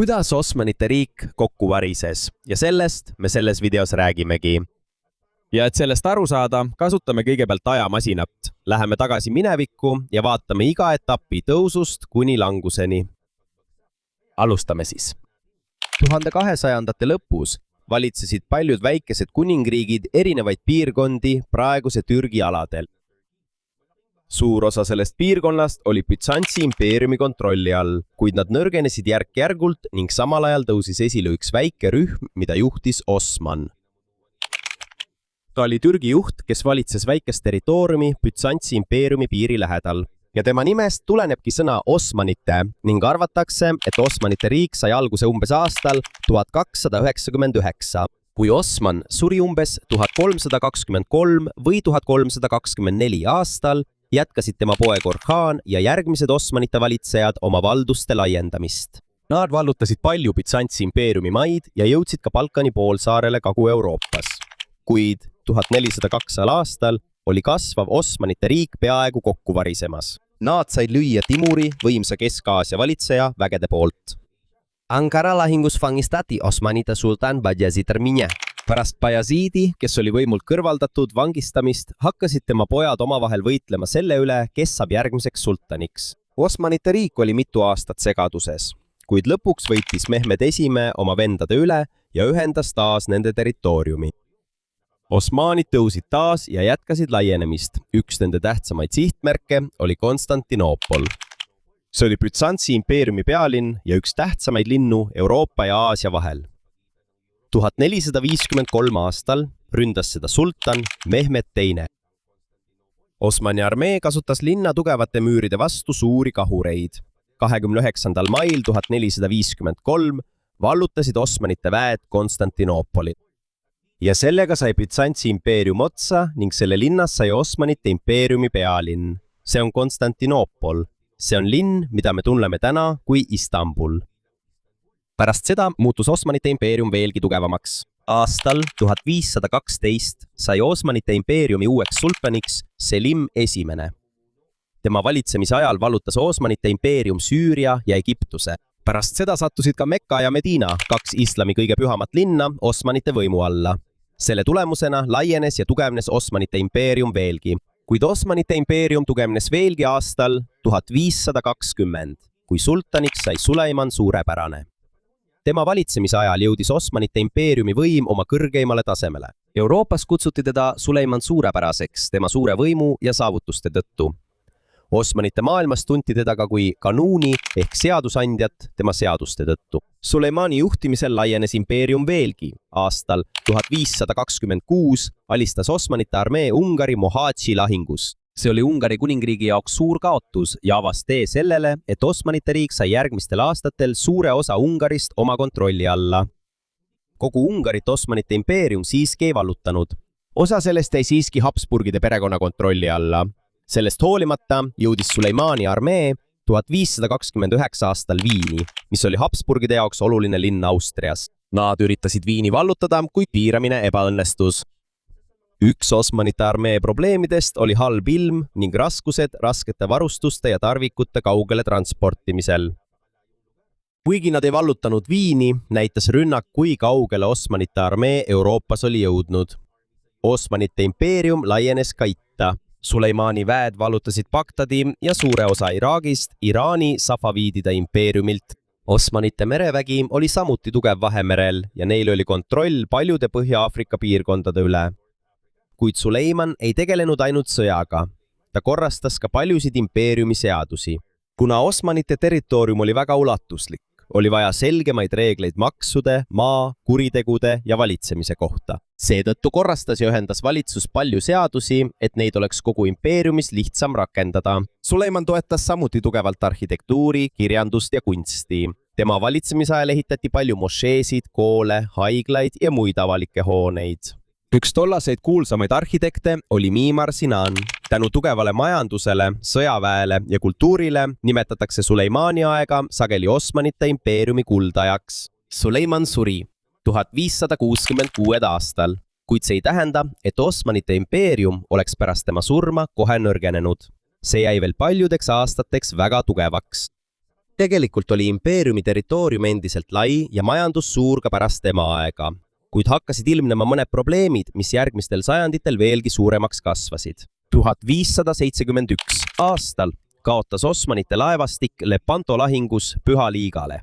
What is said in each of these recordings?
Kuidas Osmanite riik kokku varises ja sellest me selles videos räägimegi. Ja et sellest aru saada, kasutame kõigepealt ajamasinat. Läheme tagasi minevikku ja vaatame iga etapi tõusust kuni languseni. Alustame siis. 1200-ndate lõpus valitsesid paljud väikesed kuningriigid erinevaid piirkondi praeguse Türgi aladel. Suur osa sellest piirkonnast oli Bütsantsi impeeriumi kontrolli all, kuid nad nõrgenesid järk-järgult ning samal ajal tõusis esile üks väike rühm, mida juhtis Osman. Ta oli Türgi juht, kes valitses väikest territooriumi Bütsantsi impeeriumi piiri lähedal. Ja tema nimest tulenebki sõna Osmanite ning arvatakse, et Osmanite riik sai alguse umbes aastal 1299. Kui Osman suri umbes 1323 või 1324 aastal, jätkasid tema poeg Orhan ja järgmised Osmanite valitsejad oma valduste laiendamist. Nad vallutasid palju Bütsantsi impeeriumi maid ja jõudsid ka Balkani poolsaarele Kagu-Euroopas. Kuid 1402 aastal oli kasvav Osmanite riik peaaegu kokku varisemas. Nad said lüüa Timuri, võimsa Kesk-Aasia valitseja, vägede poolt. Ankara lahingus vangistati Osmanite sultan Bayezid Ermine. Pärast Bayezidi, kes oli võimult kõrvaldatud vangistamist, hakkasid tema pojad omavahel võitlema selle üle, kes saab järgmiseks sultaniks. Osmanite riik oli mitu aastat segaduses, kuid lõpuks võitis Mehmed I oma vendade üle ja ühendas taas nende territooriumi. Osmanid tõusid taas ja jätkasid laienemist. Üks nende tähtsamaid sihtmärke oli Konstantinoopol. See oli Bütsantsi impeeriumi pealinn ja üks tähtsamaid linnu Euroopa ja Aasia vahel. 1453 aastal ründas seda sultan Mehmed II. Osmani armee kasutas linna tugevate müüride vastu suuri kahureid. 29. mail 1453 vallutasid Osmanite väed Konstantinoopoli. Ja sellega sai Bütsantsi impeerium otsa ning selle linnas sai Osmanite impeeriumi pealinn. See on Konstantinoopol. See on linn, mida me tunneme täna kui Istanbul. Pärast seda muutus Osmanite impeerium veelgi tugevamaks. Aastal 1512 sai Osmanite impeeriumi uueks sultaniks Selim I. Tema valitsemise ajal vallutas Osmanite impeerium Süüria ja Egiptuse. Pärast seda sattusid ka Mekka ja Medina, kaks islami kõige pühamat linna, Osmanite võimu alla. Selle tulemusena laienes ja tugevnes Osmanite impeerium veelgi, kuid Osmanite impeerium tugevnes veelgi aastal 1520, kui sultaniks sai Suleiman Suurepärane. Tema valitsemise ajal jõudis Osmanite impeeriumi võim oma kõrgeimale tasemele. Euroopas kutsuti teda Suleiman Suurepäraseks tema suure võimu ja saavutuste tõttu. Osmanite maailmas tunti teda ka kui kanuuni ehk seadusandjat tema seaduste tõttu. Suleimani juhtimisel laienes impeerium veelgi. Aastal 1526 alistas Osmanite armee Ungari Mohači lahingus. See oli Ungari kuningriigi jaoks suur kaotus ja avas tee sellele, et Osmanite riik sai järgmistel aastatel suure osa Ungarist oma kontrolli alla. Kogu Ungarit Osmanite impeerium siiski ei vallutanud. Osa sellest jäi siiski Habsburgide perekonna kontrolli alla. Sellest hoolimata jõudis Suleimani armee 1529 aastal Viini, mis oli Habsburgide jaoks oluline linn Austrias. Nad üritasid Viini vallutada, kuid piiramine ebaõnnestus. Üks Osmanite armee probleemidest oli halb ilm ning raskused raskete varustuste ja tarvikute kaugele transportimisel. Kuigi nad ei vallutanud Viini, näitas rünnak, kui kaugele Osmanite armee Euroopas oli jõudnud. Osmanite impeerium laienes ka itta. Suleimani väed vallutasid Bagdadi ja suure osa Iraagist Iraani Safaviidide impeeriumilt. Osmanite merevägi oli samuti tugev Vahemerel ja neil oli kontroll paljude Põhja-Aafrika piirkondade üle. Kuid Suleiman ei tegelenud ainult sõjaga. Ta korrastas ka paljusid impeeriumi seadusi. Kuna Osmanite territoorium oli väga ulatuslik, oli vaja selgemaid reegleid maksude, maa, kuritegude ja valitsemise kohta. Seetõttu korrastas ja ühendas valitsus palju seadusi, et neid oleks kogu impeeriumis lihtsam rakendada. Suleiman toetas samuti tugevalt arhitektuuri, kirjandust ja kunsti. Tema valitsemise ajal ehitati palju mošeesid, koole, haiglaid ja muid avalikke hooneid. Üks tollaseid kuulsamaid arhitekte oli Mimar Sinan. Tänu tugevale majandusele, sõjaväele ja kultuurile nimetatakse Suleimani aega sageli Osmanite impeeriumi kuldajaks. Suleiman suri 1566 aastal, kuid see ei tähenda, et Osmanite impeerium oleks pärast tema surma kohe nõrgenenud. See jäi veel paljudeks aastateks väga tugevaks. Tegelikult oli impeeriumi territoorium endiselt lai ja majandus suur ka pärast tema aega, kuid hakkasid ilmnema mõned probleemid, mis järgmistel sajanditel veelgi suuremaks kasvasid. 1571 aastal kaotas Osmanite laevastik Lepanto lahingus Püha Liigale.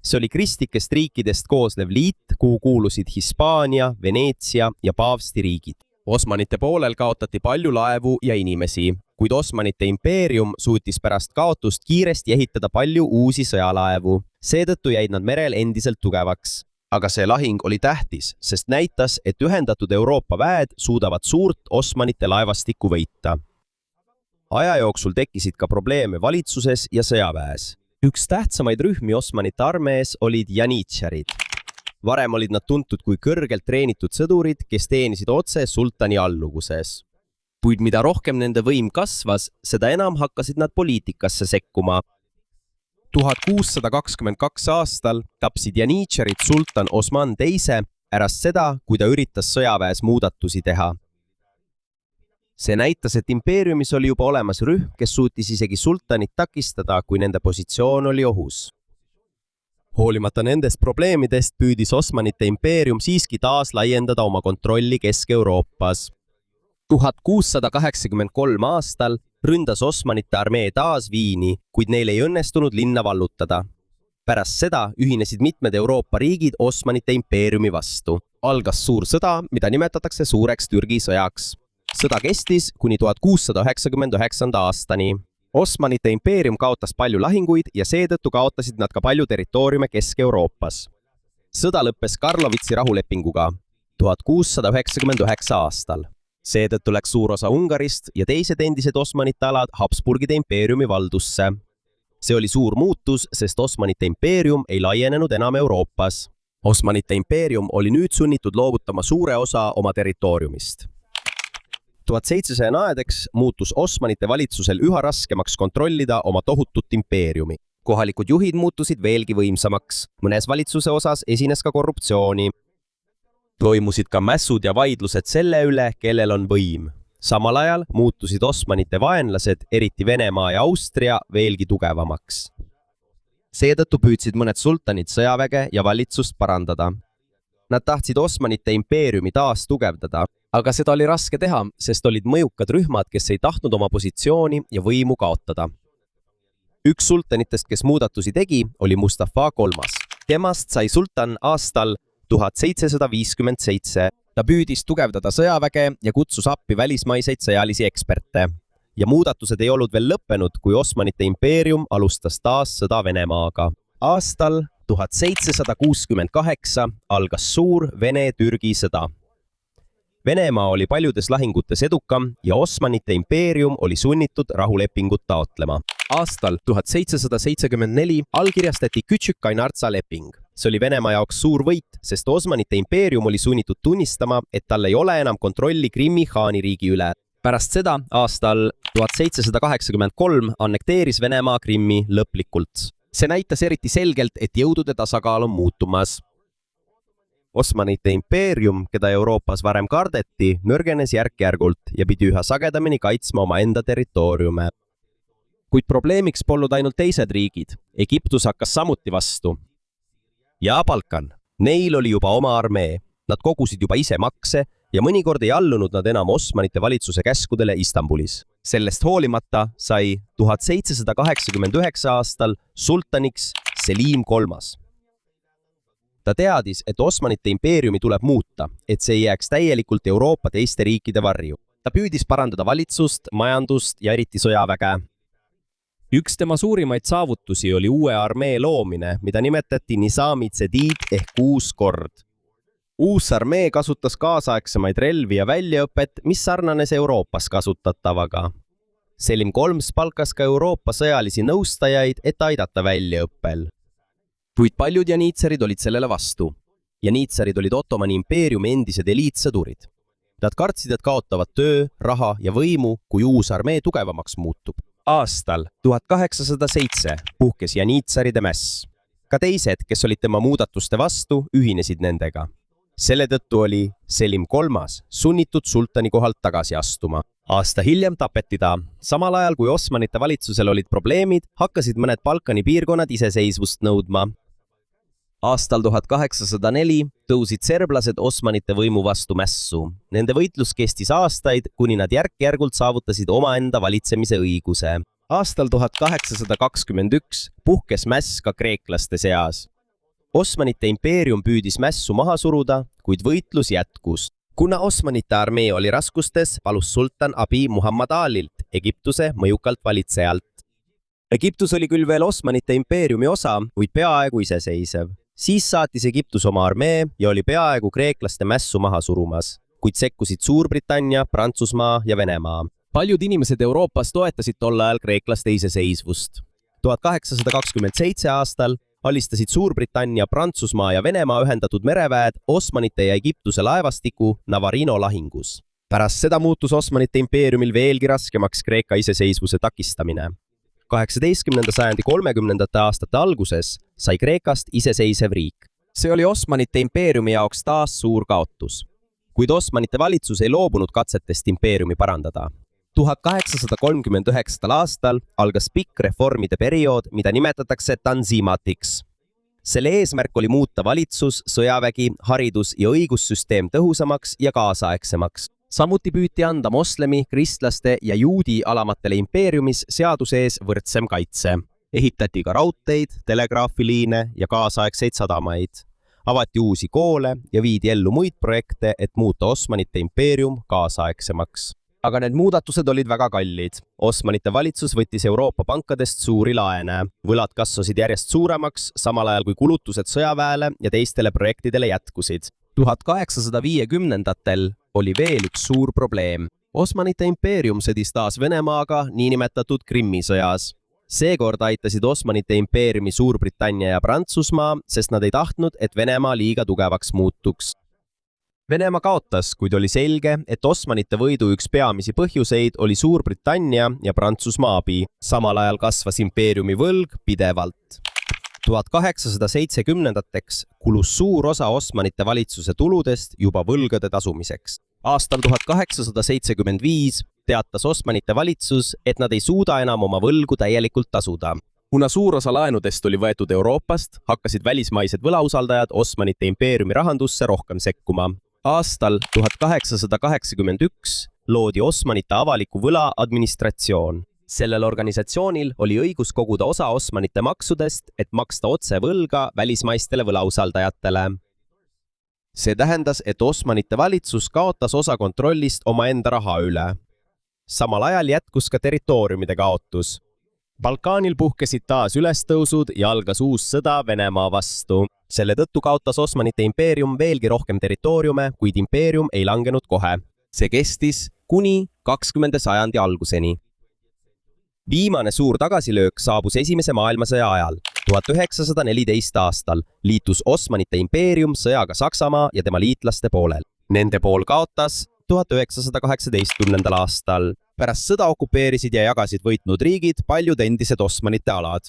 See oli kristlikest riikidest koosnev liit, kuhu kuulusid Hispaania, Veneetsia ja Paavsti riigid. Osmanite poolel kaotati palju laevu ja inimesi, kuid Osmanite impeerium suutis pärast kaotust kiiresti ehitada palju uusi sõjalaevu. Seetõttu jäid nad merel endiselt tugevaks. Aga see lahing oli tähtis, sest näitas, et ühendatud Euroopa väed suudavad suurt Osmanite laevastikku võita. Aja jooksul tekkisid ka probleeme valitsuses ja sõjaväes. Üks tähtsamaid rühmi Osmanite armees olid janitšarid. Varem olid nad tuntud kui kõrgelt treenitud sõdurid, kes teenisid otse sultani alluvuses. Kuid mida rohkem nende võim kasvas, seda enam hakkasid nad poliitikasse sekkuma. 1622 aastal tapsid janitšarid sultan Osman II pärast seda, kui ta üritas sõjaväes muudatusi teha. See näitas, et impeeriumis oli juba olemas rühm, kes suutis isegi sultanit takistada, kui nende positsioon oli ohus. Hoolimata nendest probleemidest püüdis Osmanite impeerium siiski taas laiendada oma kontrolli Kesk-Euroopas. 1683 aastal ründas Osmanite armee taas Viini, kuid neil ei õnnestunud linna vallutada. Pärast seda ühinesid mitmed Euroopa riigid Osmanite impeeriumi vastu. Algas suur sõda, mida nimetatakse suureks Türgi sõjaks. Sõda kestis kuni 1699 aastani. Osmanite impeerium kaotas palju lahinguid ja seetõttu kaotasid nad ka palju territooriume Kesk-Euroopas. Sõda lõppes Karlovitsi rahulepinguga 1699 aastal. Seetõttu läks suur osa Ungarist ja teised endised Osmanite alad Habsburgide impeeriumi valdusse. See oli suur muutus, sest Osmanite impeerium ei laienenud enam Euroopas. Osmanite impeerium oli nüüd sunnitud loovutama suure osa oma territooriumist. 1700 aedeks muutus Osmanite valitsusel üha raskemaks kontrollida oma tohutut impeeriumi. Kohalikud juhid muutusid veelgi võimsamaks. Mõnes valitsuse osas esines ka korruptsiooni. Toimusid ka mässud ja vaidlused selle üle, kellel on võim. Samal ajal muutusid Osmanite vaenlased, eriti Venemaa ja Austria, veelgi tugevamaks. Seetõttu püüdsid mõned sultanid sõjaväge ja valitsust parandada. Nad tahtsid Osmanite impeeriumi taas tugevdada, aga seda oli raske teha, sest olid mõjukad rühmad, kes ei tahtnud oma positsiooni ja võimu kaotada. Üks sultanitest, kes muudatusi tegi, oli Mustafa III. Temast sai sultan aastal 1757. Ta püüdis tugevdada sõjaväge ja kutsus appi välismaiseid sõjalisi eksperte. Ja muudatused ei olnud veel lõppenud, kui Osmanite impeerium alustas taas sõda Venemaaga. Aastal 1768 algas suur Vene-Türgi sõda. Venemaa oli paljudes lahingutes edukam ja Osmanite impeerium oli sunnitud rahulepingut taotlema. Aastal 1774 allkirjastati Kütšük-Kainartsa leping. See oli Venemaa jaoks suur võit, sest Osmanite impeerium oli sunnitud tunnistama, et tal ei ole enam kontrolli Krimmi Haaniriigi üle. Pärast seda aastal 1783 annekteeris Venemaa Krimmi lõplikult. See näitas eriti selgelt, et jõudude tasakaal on muutumas. Osmanite impeerium, keda Euroopas varem kardeti, nõrgenes järk-järgult ja pidi üha sagedamini kaitsma oma enda territooriume. Kuid probleemiks polnud ainult teised riigid. Egiptus hakkas samuti vastu. Ja Balkan. Neil oli juba oma armee. Nad kogusid juba ise makse ja mõnikord ei allunud nad enam Osmanite valitsuse käskudele Istanbulis. Sellest hoolimata sai 1789 aastal sultaniks Selim III. Ta teadis, et Osmanite impeeriumi tuleb muuta, et see ei jääks täielikult Euroopa teiste riikide varju. Ta püüdis parandada valitsust, majandust ja eriti sõjaväge. Üks tema suurimaid saavutusi oli uue armee loomine, mida nimetati Nizami Cedid ehk uus kord. Uus armee kasutas kaasaegsemaid relvi ja väljaõpet, mis sarnanes Euroopas kasutatavaga. Selim III palkas ka Euroopa sõjalisi nõustajaid, et aidata väljaõppel. Kuid paljud janitsarid olid sellele vastu. Janitsarid olid Ottomani impeeriumi endised eliitsõdurid. Nad kartsid, et kaotavad töö, raha ja võimu, kui uus armee tugevamaks muutub. Aastal 1807 puhkes janitsaride mäss. Ka teised, kes olid tema muudatuste vastu, ühinesid nendega. Selle tõttu oli Selim III sunnitud sultani kohalt tagasi astuma. Aasta hiljem tapeti ta. Samal ajal kui Osmanite valitsusel olid probleemid, hakkasid mõned Balkani piirkonnad iseseisvust nõudma. Aastal 1804 tõusid serblased Osmanite võimu vastu mässu. Nende võitlus kestis aastaid, kuni nad järk-järgult saavutasid omaenda valitsemise õiguse. Aastal 1821 puhkes mäss ka kreeklaste seas. Osmanite impeerium püüdis mässu maha suruda, kuid võitlus jätkus. Kuna Osmanite armee oli raskustes, palus sultan abi Muhammad Alilt, Egiptuse mõjukalt valitsejalt. Egiptus oli küll veel Osmanite impeeriumi osa, kuid peaaegu iseseisev. Siis saatis Egiptus oma armee ja oli peaaegu kreeklaste mässu maha surumas, kuid sekkusid Suurbritannia, Prantsusmaa ja Venemaa. Paljud inimesed Euroopas toetasid tol ajal kreeklaste iseseisvust. 1827 aastal alistasid Suurbritannia, Prantsusmaa ja Venemaa ühendatud mereväed Osmanite ja Egiptuse laevastiku Navarino lahingus. Pärast seda muutus Osmanite impeeriumil veelgi raskemaks Kreeka iseseisvuse takistamine. 18. sajandi 30. aastate alguses sai Kreekast iseseisev riik. See oli Osmanite impeeriumi jaoks taas suur kaotus. Kuid Osmanite valitsus ei loobunud katsetest impeeriumi parandada. 1839. aastal algas pikk reformide periood, mida nimetatakse tanzimatiks. Selle eesmärk oli muuta valitsus, sõjavägi, haridus ja õigussüsteem tõhusamaks ja kaasaegsemaks. Samuti püüti anda moslemi, kristlaste ja juudi alamatele impeeriumis seaduse ees võrdsem kaitse. Ehitati ka raudteid, telegraafiliine ja kaasaegseid sadamaid. Avati uusi koole ja viidi ellu muid projekte, et muuta Osmanite impeerium kaasaegsemaks. Aga need muudatused olid väga kallid. Osmanite valitsus võttis Euroopa pankadest suuri laene. Võlad kasvasid järjest suuremaks, samal ajal kui kulutused sõjaväele ja teistele projektidele jätkusid. 1850-ndatel oli veel üks suur probleem. Osmanite impeerium sõdis taas Venemaaga niinimetatud Krimmi sõjas. Seekord aitasid Osmanite impeeriumi Suurbritannia ja Prantsusmaa, sest nad ei tahtnud, et Venemaa liiga tugevaks muutuks. Venemaa kaotas, kuid oli selge, et Osmanite võidu üks peamisi põhjuseid oli Suurbritannia ja Prantsusmaa abi. Samal ajal kasvas impeeriumi võlg pidevalt. 1870-ndateks kulus suur osa Osmanite valitsuse tuludest juba võlgade tasumiseks. Aastal 1875 teatas Osmanite valitsus, et nad ei suuda enam oma võlgu täielikult tasuda. Kuna suur osa laenudest oli võetud Euroopast, hakkasid välismaised võlausaldajad Osmanite impeeriumi rahandusse rohkem sekkuma. Aastal 1881 loodi Osmanite avaliku võla administratsioon. Sellel organisatsioonil oli õigus koguda osa Osmanite maksudest, et maksta otse võlga välismaistele võlausaldajatele. See tähendas, et Osmanite valitsus kaotas osa kontrollist omaenda raha üle. Samal ajal jätkus ka territooriumide kaotus. Balkaanil puhkesid taas ülestõusud ja algas uus sõda Venemaa vastu. Selle tõttu kaotas Osmanite impeerium veelgi rohkem territooriume, kuid impeerium ei langenud kohe. See kestis kuni 20. sajandi alguseni. Viimane suur tagasilöök saabus Esimese maailmasõja ajal. 1914 aastal liitus Osmanite impeerium sõjaga Saksamaa ja tema liitlaste poolel. Nende pool kaotas 1918. aastal. Pärast sõda okupeerisid ja jagasid võitnud riigid paljud endised Osmanite alad.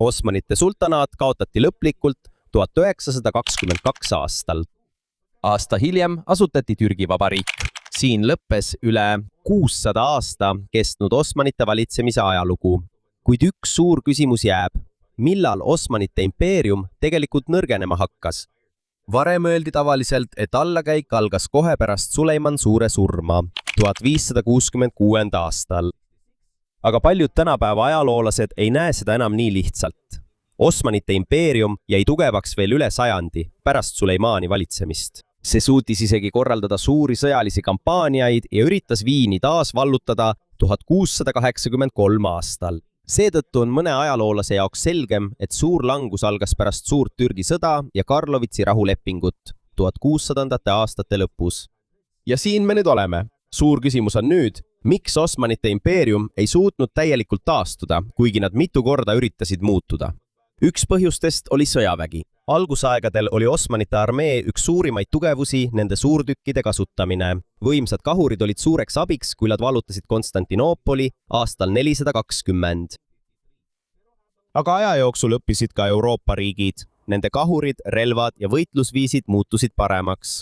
Osmanite sultanaat kaotati lõplikult 1922 aastal. Aasta hiljem asutati Türgi Vabariik. Siin lõppes üle 600 aasta kestnud Osmanite valitsemise ajalugu. Kuid üks suur küsimus jääb. Millal Osmanite impeerium tegelikult nõrgenema hakkas? Varem öeldi tavaliselt, et allakäik algas kohe pärast Suleiman Suure surma 1566. aastal. Aga paljud tänapäeva ajaloolased ei näe seda enam nii lihtsalt. Osmanite impeerium jäi tugevaks veel üle sajandi pärast Suleimani valitsemist. See suutis isegi korraldada suuri sõjalisi kampaaniaid ja üritas Viini taas vallutada 1683 aastal. Seetõttu on mõne ajaloolase jaoks selgem, et suur langus algas pärast suurt Türgi sõda ja Karlovitsi rahulepingut 1600. aastate lõpus. Ja siin me nüüd oleme. Suur küsimus on nüüd, miks Osmanite impeerium ei suutnud täielikult taastuda, kuigi nad mitu korda üritasid muutuda. Üks põhjustest oli sõjavägi. Algusaegadel oli Osmanite armee üks suurimaid tugevusi nende suurtükkide kasutamine. Võimsad kahurid olid suureks abiks, kui nad vallutasid Konstantinoopoli aastal 420. Aga aja jooksul õppisid ka Euroopa riigid. Nende kahurid, relvad ja võitlusviisid muutusid paremaks.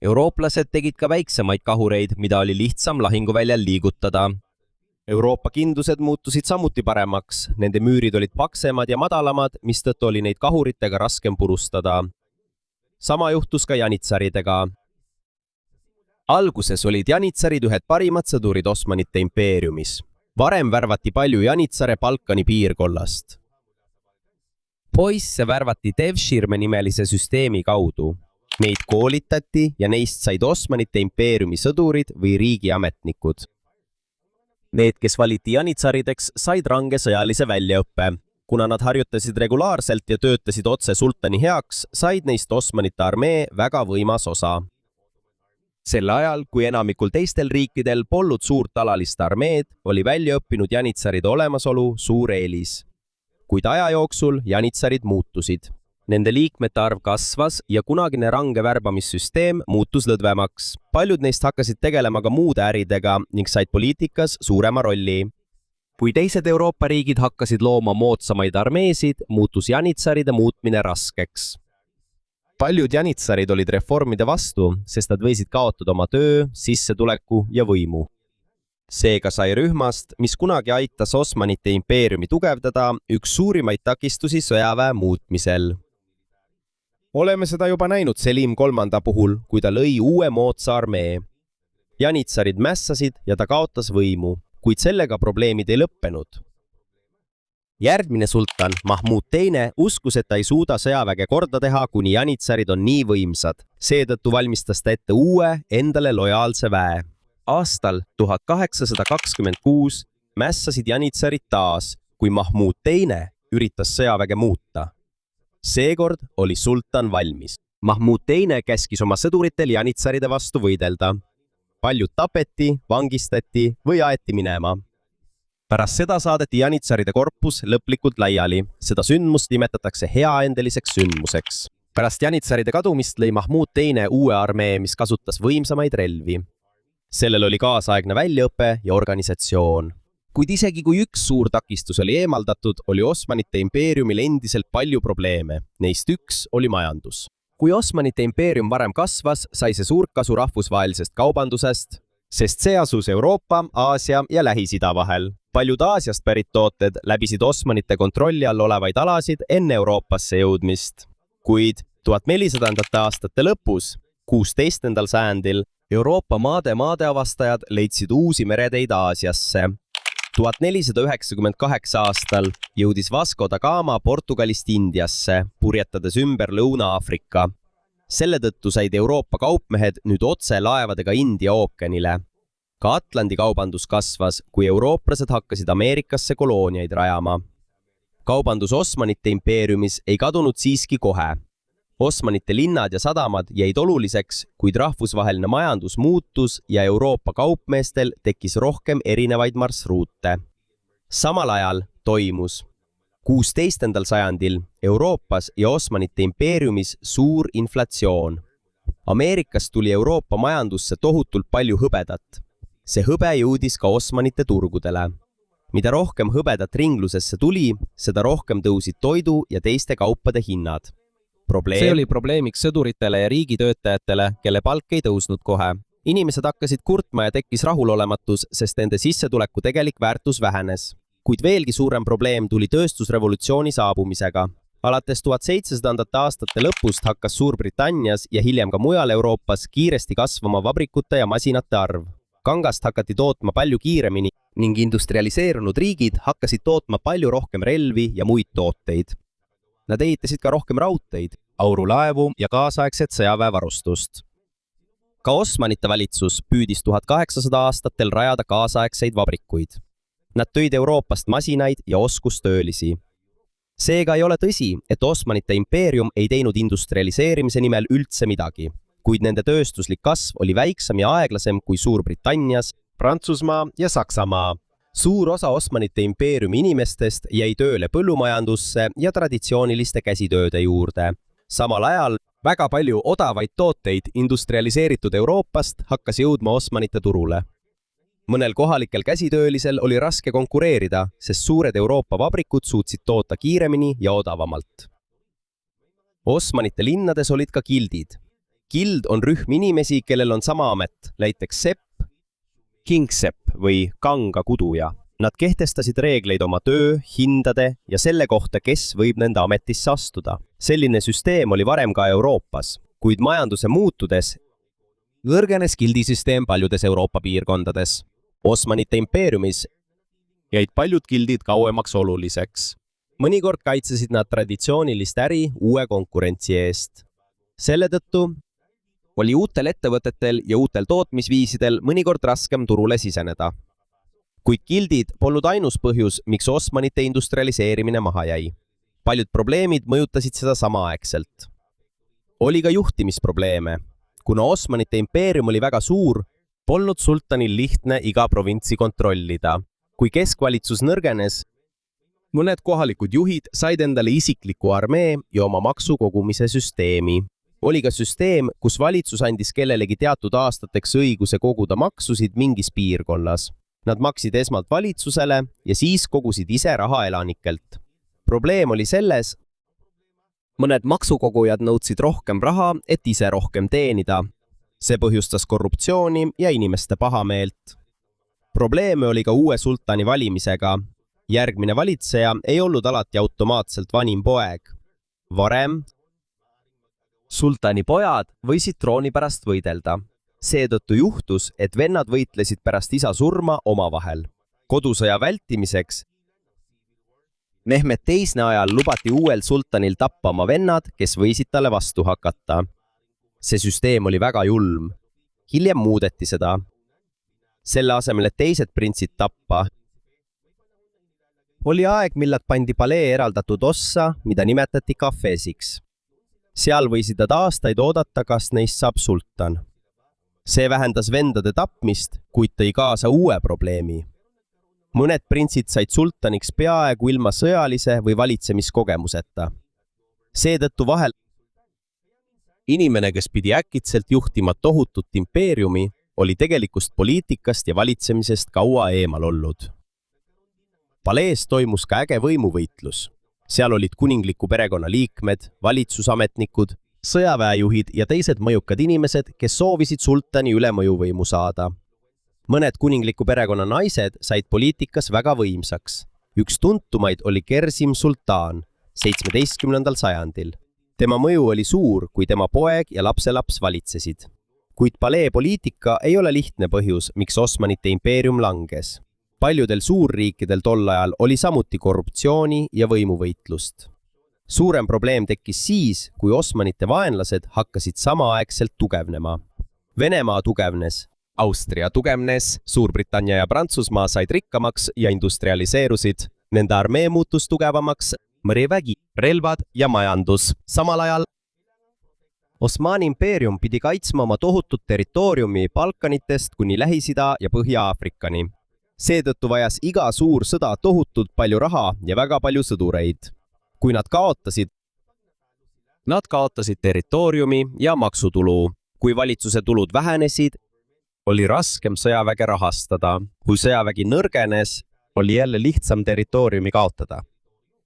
Eurooplased tegid ka väiksemaid kahureid, mida oli lihtsam lahinguväljal liigutada. Euroopa kindlused muutusid samuti paremaks, nende müürid olid paksemad ja madalamad, mistõttu oli neid kahuritega raskem purustada. Sama juhtus ka janitsaridega. Alguses olid janitsarid ühed parimad sõdurid Osmanite impeeriumis. Varem värvati palju janitsare Balkani piirkollast. Poisse värvati Devshirme nimelise süsteemi kaudu. Neid koolitati ja neist said Osmanite impeeriumi sõdurid või riigiametnikud. Need, kes valiti janitsarideks, said range sõjalise väljaõppe. Kuna nad harjutasid regulaarselt ja töötasid otse sultani heaks, said neist Osmanite armee väga võimas osa. Sel ajal, kui enamikul teistel riikidel polnud suurt alalist armeed, oli väljaõppinud janitsaride olemasolu suur eelis. Kuid aja jooksul janitsarid muutusid. Nende liikmete arv kasvas ja kunagine range värbamissüsteem muutus lõdvemaks. Paljud neist hakkasid tegelema ka muude äridega ning said poliitikas suurema rolli. Kui teised Euroopa riigid hakkasid looma moodsamaid armeesid, muutus janitsaride muutmine raskeks. Paljud janitsarid olid reformide vastu, sest nad võisid kaotada oma töö, sissetuleku ja võimu. Seega sai rühmast, mis kunagi aitas Osmanite impeeriumi tugevdada, üks suurimaid takistusi sõjaväe muutmisel. Oleme seda juba näinud Selim III puhul, kui ta lõi uue moodsa armee. Janitsarid mässasid ja ta kaotas võimu, kuid sellega probleemid ei lõppenud. Järgmine sultan, Mahmud II, uskus, et ta ei suuda sõjaväge korda teha, kuni janitsarid on nii võimsad. Seetõttu valmistas ta ette uue, endale lojaalse väe. Aastal 1826 mässasid janitsarid taas, kui Mahmud II üritas sõjaväge muuta. Seekord oli sultan valmis. Mahmud II käskis oma sõduritel janitsaride vastu võidelda. Paljud tapeti, vangistati või aeti minema. Pärast seda saadeti janitsaride korpus lõplikult laiali. Seda sündmust nimetatakse heaendeliseks sündmuseks. Pärast janitsaride kadumist lõi Mahmud II uue armee, mis kasutas võimsamaid relvi. Sellel oli kaasaegne väljaõpe ja organisatsioon. Kuid isegi kui üks suur takistus oli eemaldatud, oli Osmanite impeeriumil endiselt palju probleeme. Neist üks oli majandus. Kui Osmanite impeerium varem kasvas, sai see suurt kasu rahvusvahelisest kaubandusest, sest see asus Euroopa, Aasia ja Lähis-Ida vahel. Paljud Aasiast pärit tooted läbisid Osmanite kontrolli all olevaid alasid enne Euroopasse jõudmist. Kuid 1400. aastate lõpus, 16. sajandil, Euroopa maadeavastajad leidsid uusi mereteid Aasiasse. 1498 aastal jõudis Vasco da Gama Portugalist Indiasse, purjetades ümber Lõuna-Aafrika. Selle tõttu said Euroopa kaupmehed nüüd otse laevadega India ookeanile. Ka Atlandi kaubandus kasvas, kui eurooplased hakkasid Ameerikasse kolooniaid rajama. Kaubandus Osmanite impeeriumis ei kadunud siiski kohe. Osmanite linnad ja sadamad jäid oluliseks, kuid rahvusvaheline majandus muutus ja Euroopa kaupmeestel tekkis rohkem erinevaid marsruute. Samal ajal toimus 16. sajandil Euroopas ja Osmanite impeeriumis suur inflatsioon. Ameerikast tuli Euroopa majandusse tohutult palju hõbedat. See hõbe jõudis ka Osmanite turgudele. Mida rohkem hõbedat ringlusesse tuli, seda rohkem tõusid toidu ja teiste kaupade hinnad. See oli probleemiks sõduritele ja riigitöötajatele, kelle palk ei tõusnud kohe. Inimesed hakkasid kurtma ja tekkis rahulolematus, sest nende sissetuleku tegelik väärtus vähenes. Kuid veelgi suurem probleem tuli tööstusrevolutsiooni saabumisega. Alates 1700. aastate lõpust hakkas Suurbritannias ja hiljem ka mujal Euroopas kiiresti kasvama vabrikute ja masinate arv. Kangast hakati tootma palju kiiremini ning industrialiseerunud riigid hakkasid tootma palju rohkem relvi ja muid tooteid. Nad ehitasid ka rohkem raudteid, aurulaevu ja kaasaegset sõjaväevarustust. Ka Osmanite valitsus püüdis 1800 aastatel rajada kaasaegseid vabrikuid. Nad tõid Euroopast masinaid ja oskustöölisi. Seega ei ole tõsi, et Osmanite impeerium ei teinud industrialiseerimise nimel üldse midagi, kuid nende tööstuslik kasv oli väiksem ja aeglasem kui Suurbritannias, Prantsusmaa ja Saksamaa. Suur osa Osmanite impeeriumi inimestest jäi tööle põllumajandusse ja traditsiooniliste käsitööde juurde. Samal ajal väga palju odavaid tooteid industrialiseeritud Euroopast hakkas jõudma Osmanite turule. Mõnel kohalikel käsitöölisel oli raske konkureerida, sest suured Euroopa vabrikud suutsid toota kiiremini ja odavamalt. Osmanite linnades olid ka gildid. Gild on rühm inimesi, kellel on sama amet, näiteks sepp, kingsepp või kanga kuduja. Nad kehtestasid reegleid oma töö, hindade ja selle kohta, kes võib nende ametisse astuda. Selline süsteem oli varem ka Euroopas, kuid majanduse muutudes nõrgenes gildisüsteem paljudes Euroopa piirkondades. Osmanite impeeriumis jäid paljud gildid kauemaks oluliseks. Mõnikord kaitsesid nad traditsioonilist äri uue konkurentsi eest. Selle tõttu oli uutel ettevõtetel ja uutel tootmisviisidel mõnikord raskem turule siseneda. Kuid gildid polnud ainus põhjus, miks Osmanite industrialiseerimine maha jäi. Paljud probleemid mõjutasid seda samaaegselt. Oli ka juhtimisprobleeme. Kuna Osmanite impeerium oli väga suur, polnud sultanil lihtne iga provintsi kontrollida. Kui keskvalitsus nõrgenes, mõned kohalikud juhid said endale isikliku armee ja oma maksukogumise süsteemi. Oli ka süsteem, kus valitsus andis kellelegi teatud aastateks õiguse koguda maksusid mingis piirkonnas. Nad maksid esmalt valitsusele ja siis kogusid ise raha elanikelt. Probleem oli selles, mõned maksukogujad nõudsid rohkem raha, et ise rohkem teenida. See põhjustas korruptsiooni ja inimeste pahameelt. Probleeme oli ka uue sultani valimisega. Järgmine valitseja ei olnud alati automaatselt vanim poeg. Varem sultani pojad võisid trooni pärast võidelda. Seetõttu juhtus, et vennad võitlesid pärast isa surma omavahel. Kodusõja vältimiseks Mehmet teisne ajal lubati uuel sultanil tappa oma vennad, kes võisid talle vastu hakata. See süsteem oli väga julm. Hiljem muudeti seda. Selle asemel, et teised printsid tappa, oli aeg, millal pandi palee eraldatud ossa, mida nimetati kafeesiks. Seal võisid nad aastaid oodata, kas neist saab sultan. See vähendas vendade tapmist, kuid tõi kaasa uue probleemi. Mõned printsid said sultaniks peaaegu ilma sõjalise või valitsemiskogemuseta. Seetõttu vahel inimene, kes pidi äkitselt juhtima tohutut impeeriumi, oli tegelikust poliitikast ja valitsemisest kaua eemal olnud. Palees toimus ka äge võimuvõitlus. Seal olid kuningliku perekonna liikmed, valitsusametnikud, sõjaväejuhid ja teised mõjukad inimesed, kes soovisid sultani üle mõjuvõimu saada. Mõned kuningliku perekonna naised said poliitikas väga võimsaks. Üks tuntumaid oli Kersim Sultan 17. sajandil. Tema mõju oli suur, kui tema poeg ja lapselaps valitsesid. Kuid palee poliitika ei ole lihtne põhjus, miks Osmanite impeerium langes. Paljudel suurriikidel tol ajal oli samuti korruptsiooni ja võimuvõitlust. Suurem probleem tekkis siis, kui Osmanite vaenlased hakkasid samaaegselt tugevnema. Venemaa tugevnes, Austria tugevnes, Suurbritannia ja Prantsusmaa said rikkamaks ja industrialiseerusid. Nende armee muutus tugevamaks, mõrivägi, relvad ja majandus. Samal ajal Osmani impeerium pidi kaitsma oma tohutut territooriumi Balkanitest kuni Lähis-Ida ja Põhja-Aafrikani. Seetõttu vajas iga suur sõda tohutult palju raha ja väga palju sõdureid. Kui nad kaotasid territooriumi ja maksutulu. Kui valitsuse tulud vähenesid, oli raskem sõjaväge rahastada. Kui sõjavägi nõrgenes, oli jälle lihtsam territooriumi kaotada.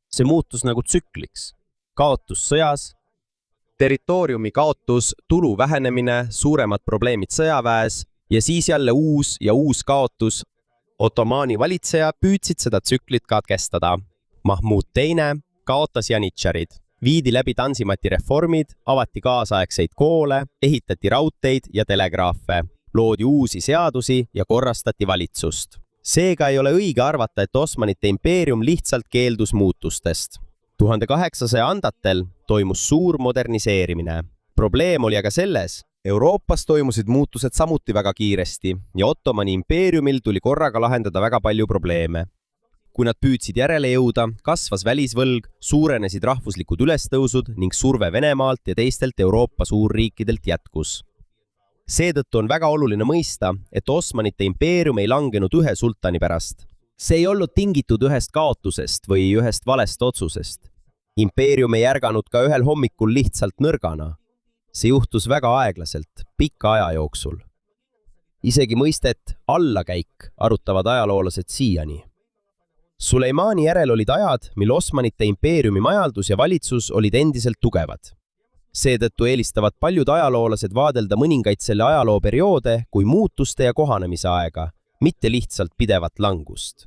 See muutus nagu tsükliks. Kaotus sõjas, territooriumi kaotus, tulu vähenemine, suuremad probleemid sõjaväes ja siis jälle uus kaotus. Ottomaani valitseja püüdsid seda tsüklit katkestada. Mahmud II kaotas janitšarid. Viidi läbi Tansimati reformid, avati kaasaegseid koole, ehitati raudteid ja telegraafe, loodi uusi seadusi ja korrastati valitsust. Seega ei ole õige arvata, et Osmanite impeerium lihtsalt keeldus muutustest. 1800-ndatel toimus suur moderniseerimine. Probleem oli aga selles, Euroopas toimusid muutused samuti väga kiiresti ja Ottomani impeeriumil tuli korraga lahendada väga palju probleeme. Kui nad püüdsid järele jõuda, kasvas välisvõlg, suurenesid rahvuslikud ülestõusud ning surve Venemaalt ja teistelt Euroopa suurriikidelt jätkus. Seetõttu on väga oluline mõista, et Osmanite impeerium ei langenud ühe sultani pärast. See ei olnud tingitud ühest kaotusest või ühest valest otsusest. Impeerium ei ärganud ka ühel hommikul lihtsalt nõrgana. See juhtus väga aeglaselt, pika aja jooksul. Isegi mõistet allakäik arutavad ajaloolased siiani. Suleimani järel olid ajad, mil Osmanite impeeriumi majandus ja valitsus olid endiselt tugevad. Seetõttu eelistavad paljud ajaloolased vaadelda mõningaid selle ajalooperioode kui muutuste ja kohanemise aega, mitte lihtsalt pidevat langust.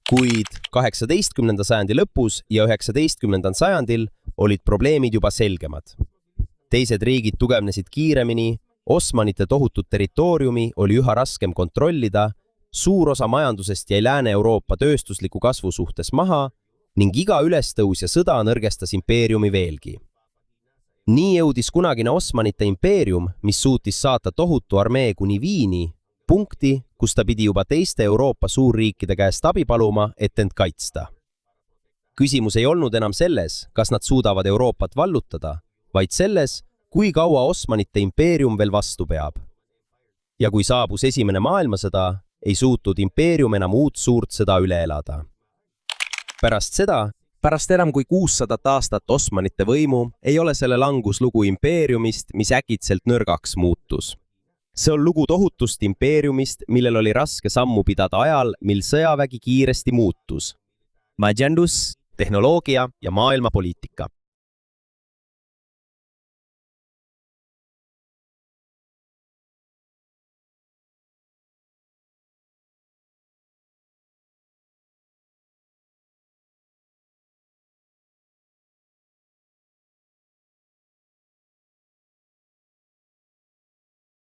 Kuid 18. sajandi lõpus ja 19. sajandil olid probleemid juba selgemad. Teised riigid tugevnesid kiiremini, Osmanite tohutut territooriumi oli üha raskem kontrollida, suur osa majandusest jäi Lääne-Euroopa tööstusliku kasvu suhtes maha ning iga ülestõus ja sõda nõrgestas impeeriumi veelgi. Nii jõudis kunagine Osmanite impeerium, mis suutis saata tohutu armee kuni Viini, punkti, kus ta pidi juba teiste Euroopa suurriikide käest abi paluma, et end kaitsta. Küsimus ei olnud enam selles, kas nad suudavad Euroopat vallutada, vaid selles, kui kaua Osmanite impeerium veel vastu peab. Ja kui saabus esimene maailmasõda, ei suutnud impeerium enam uut suurt sõda üle elada. Pärast enam kui 600 aastat Osmanite võimu ei ole selle languslugu impeeriumist, mis äkitselt nõrgaks muutus. See on lugu tohutust impeeriumist, millel oli raske sammu pidada ajal, mil sõjavägi kiiresti muutus. Majandus, tehnoloogia ja maailmapoliitika.